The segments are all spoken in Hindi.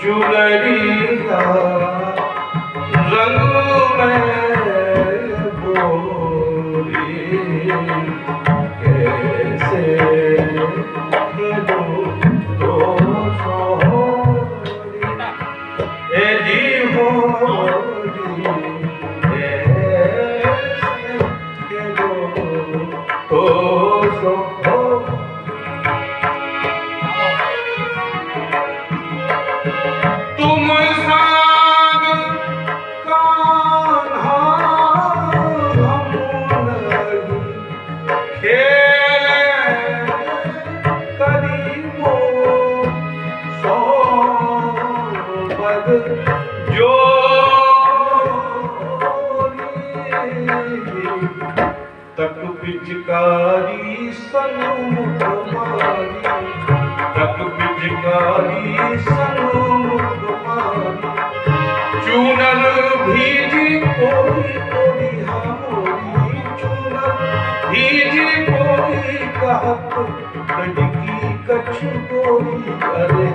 चुनरिया रंग में गोरी कैसे खेलूं तो सोहरी ए जी होरी कैसे खेलूं तो सोहरी तुम साग कान्हा हम नहीं खेल करीबो सोबत जोरी तक पिचकारी सनमुख मारी तक पिचकारी सनमुख मारी चूनर भीजी कोरी कोरी हमोरी चूनर भीजी कोरी कहत ब्रज की कछु गोरी अरे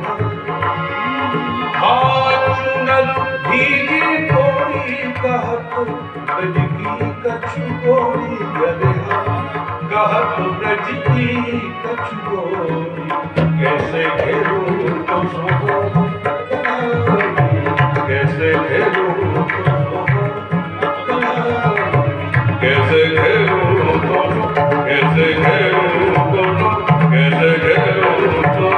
हाँ चूनर भीजी कोरी कहत ब्रज की कछु गोरी अरे कहत ब्रज की कछु गोरी कैसे घेरूं तो सोहरी कैसे घेरूं तो सोहरी कैसे घेरूं तो कैसे घेरूं तो कैसे घेरूं तो कैसे घेरूं तो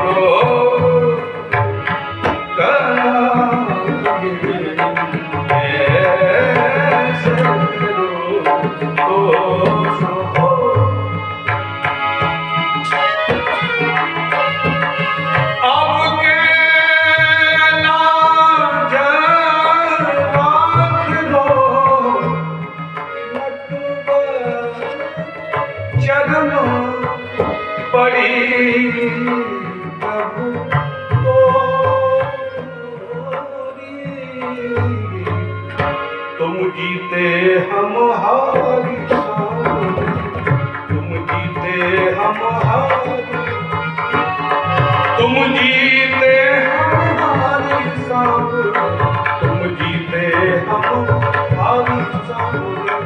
पड़ी प्रभु तोरी तुम जीते हम हारी सावरी तुम जीते हम हारी तुम जीते हम हारी सावरी तुम जीते हम हारी सावरी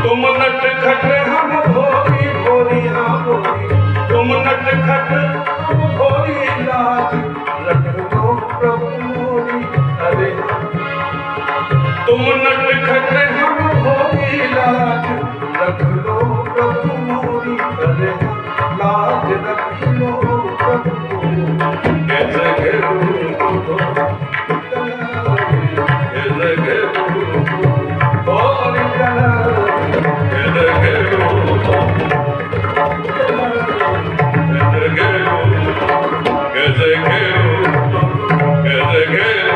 तुम नटखट हम भोरी भोरी हाँ भोरी तुम नटखट हम भोरी लाज रख लो प्रभु मोरी अरे तुम नटखट हम भोरी लाज रख लो प्रभु मोरी अरे लाज रख लो प्रभु मोरी कैसे घेरूं तो कैसे घेरूं और कैसे घेरूं कैसे घेरूं कैसे घेरूं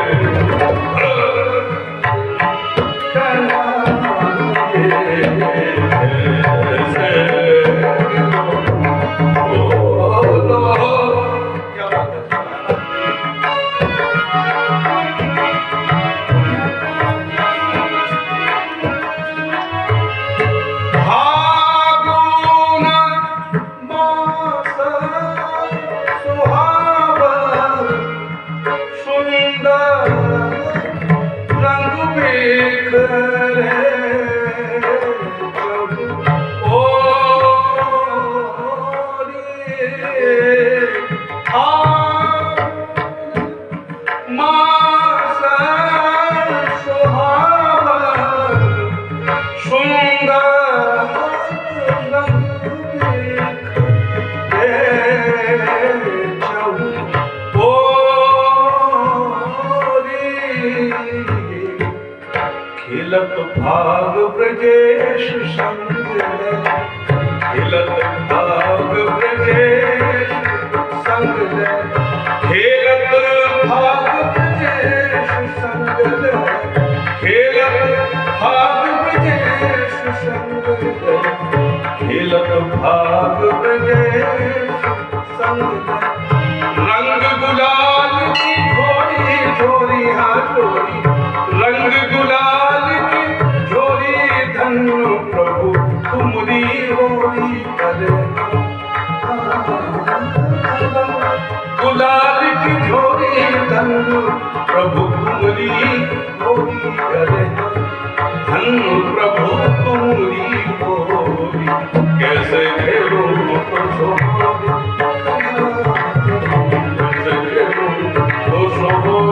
खिलत भाग ब्रजेश संग खिलत भाग ब्रजेश संग खेलत भाग ब्रजेश संग खेलत भाग ब्रजेश संग खेलत भाग ब्रजेश संग रंग गुलाल की झोरी झोरी हाँ झोरी रंग गुलाल की झोरी धन्य प्रभु तुमरी होरी अरे गुलाल की झोरी धन प्रभु तुमरी होरी, अरे धन प्रभु तुमरी होरी, कैसे खेलूं तो सोहारी, कैसे खेलूं तो सोहारी।